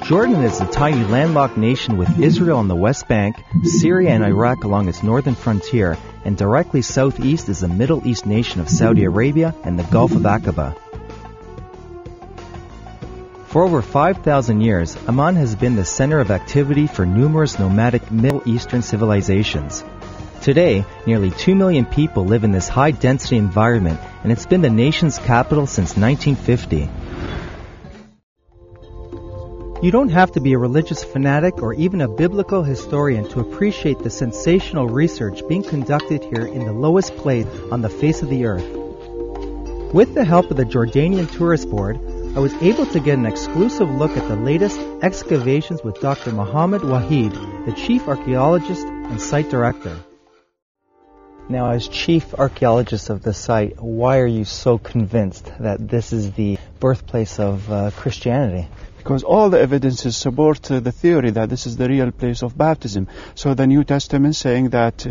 Jordan is a tiny landlocked nation with Israel on the west bank, Syria and Iraq along its northern frontier, and directly southeast is the Middle East nation of Saudi Arabia and the Gulf of Aqaba. For over 5,000 years, Amman has been the center of activity for numerous nomadic Middle Eastern civilizations. Today, nearly 2 million people live in this high-density environment, and it's been the nation's capital since 1950. You don't have to be a religious fanatic or even a biblical historian to appreciate the sensational research being conducted here in the lowest place on the face of the earth. With the help of the Jordanian Tourist Board, I was able to get an exclusive look at the latest excavations with Dr. Mohammed Wahid, the chief archaeologist and site director. Now, as chief archaeologist of the site, why are you so convinced that this is the birthplace of Christianity? Because all the evidences support the theory that this is the real place of baptism. So the New Testament saying that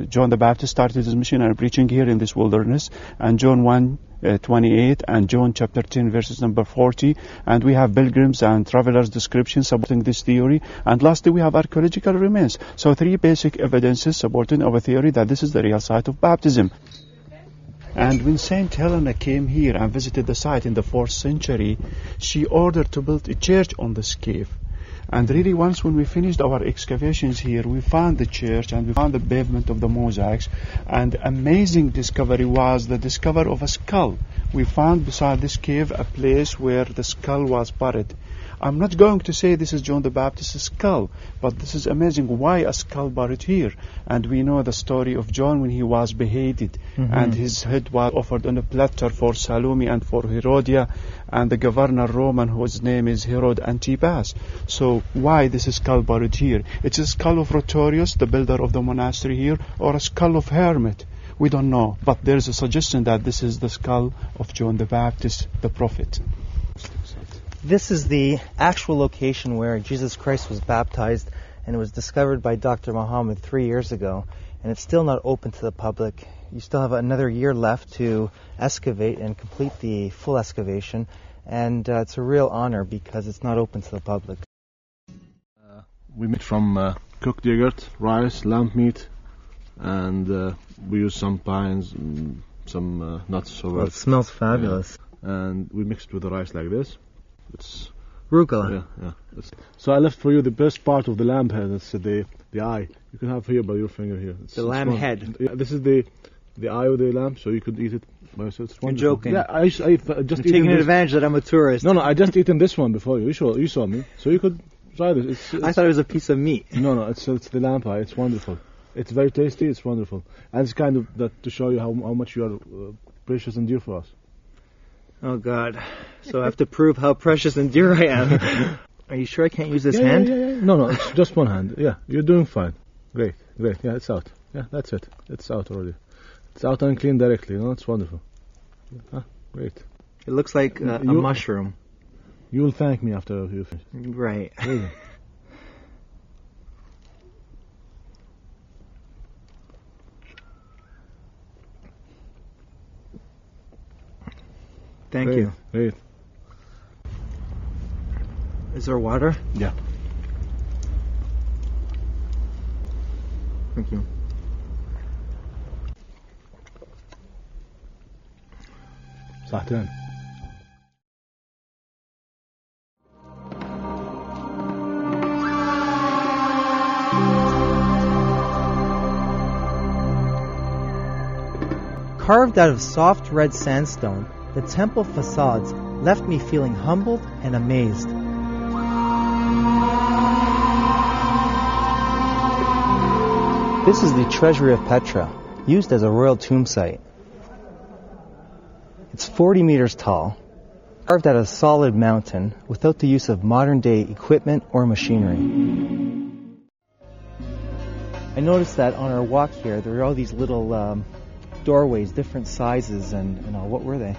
John the Baptist started his mission and preaching here in this wilderness, and John 1:28 and John chapter 10 verses number 40, and we have pilgrims and travelers descriptions supporting this theory, and lastly we have archaeological remains. So three basic evidences supporting our theory that this is the real site of baptism. And when Saint Helena came here and visited the site in the 4th century, she ordered to build a church on this cave. And really once when we finished our excavations here, we found the church and we found the pavement of the mosaics, and amazing discovery was the discovery of a skull. We found beside this cave a place where the skull was buried. I'm not going to say this is John the Baptist's skull, but this is amazing. Why a skull buried here? And we know the story of John when he was beheaded, and his head was offered on a platter for Salome and for Herodia and the governor Roman whose name is Herod Antipas. So why this skull buried here? It's a skull of Rotorius, the builder of the monastery here, or a skull of Hermit. We don't know, but there's a suggestion that this is the skull of John the Baptist, the prophet. This is the actual location where Jesus Christ was baptized, and it was discovered by Dr. Muhammad 3 years ago, and it's still not open to the public. You still have another year left to excavate and complete the full excavation, and it's a real honor because it's not open to the public. We made from cooked yogurt, rice, lamb meat, and we use some pines, some nuts. Well, it smells fabulous. And we mixed it with the rice like this. It's Rugula. Yeah. So I left for you the best part of the lamb head. That's the eye. You can have here by your finger here. The lamb head. Yeah, this is the eye of the lamb, so you could eat it by yourself. You're joking. Yeah, I just You're taking advantage that I'm a tourist. No, I just eaten this one before you. You saw me, so you could try this. I thought it was a piece of meat. No, it's the lamb pie. It's wonderful. It's very tasty. It's wonderful, and it's kind of that to show you how much you are precious and dear for us. Oh, God. So I have to prove how precious and dear I am. Are you sure I can't use this hand? Yeah. No, it's just one hand. Yeah, you're doing fine. Great. Yeah, it's out. Yeah, that's it. It's out already. It's out and clean directly. It's wonderful. Great. It looks like a mushroom. You'll thank me after you finish. Right. Really? Thank you. Great. Is there water? Yeah. Thank you. ساعتين. Carved out of soft red sandstone, the temple facades left me feeling humbled and amazed. This is the treasury of Petra, used as a royal tomb site. It's 40 meters tall, carved out of solid mountain without the use of modern-day equipment or machinery. I noticed that on our walk here, there are all these little doorways, different sizes, and all. What were they?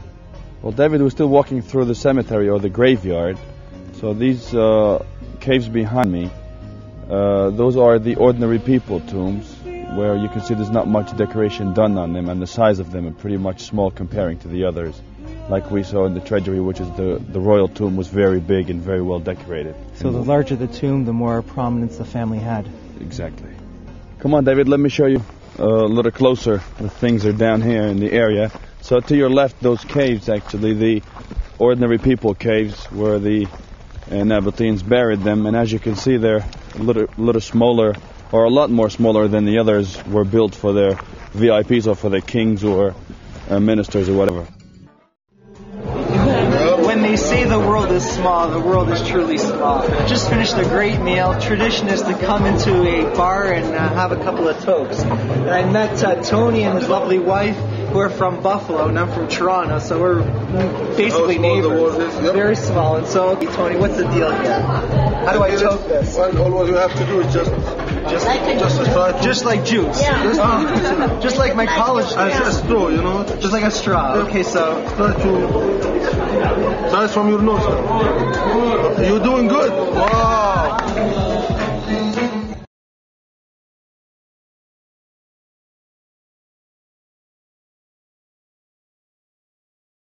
Well, David was still walking through the cemetery or the graveyard. So these caves behind me, those are the ordinary people tombs, where you can see there's not much decoration done on them, and the size of them are pretty much small comparing to the others. like we saw in the treasury, which is the royal tomb, was very big and very well decorated. So the larger the tomb, the more prominence the family had. Exactly. Come on, David, let me show you a little closer. The things are down here in the area. So to your left, those caves, actually, the ordinary people caves, where the Nabateans buried them. And as you can see, they're a little smaller, or a lot more smaller than the others, were built for their VIPs or for their kings or ministers or whatever. When they say the world is small, the world is truly small. Just finished a great meal. Tradition is to come into a bar and have a couple of tokes. And I met Tony and his lovely wife, who are from Buffalo, and I'm from Toronto, so we're basically neighbors. Yep. Very small. And so, Tony, what's the deal here? How do I toke this? Well, all you have to do is just try to... Just like juice? Yeah. Just like my college days? As a straw, you know? Just like a straw. Yeah. Okay, so... Try from your nose. You're doing good. Wow.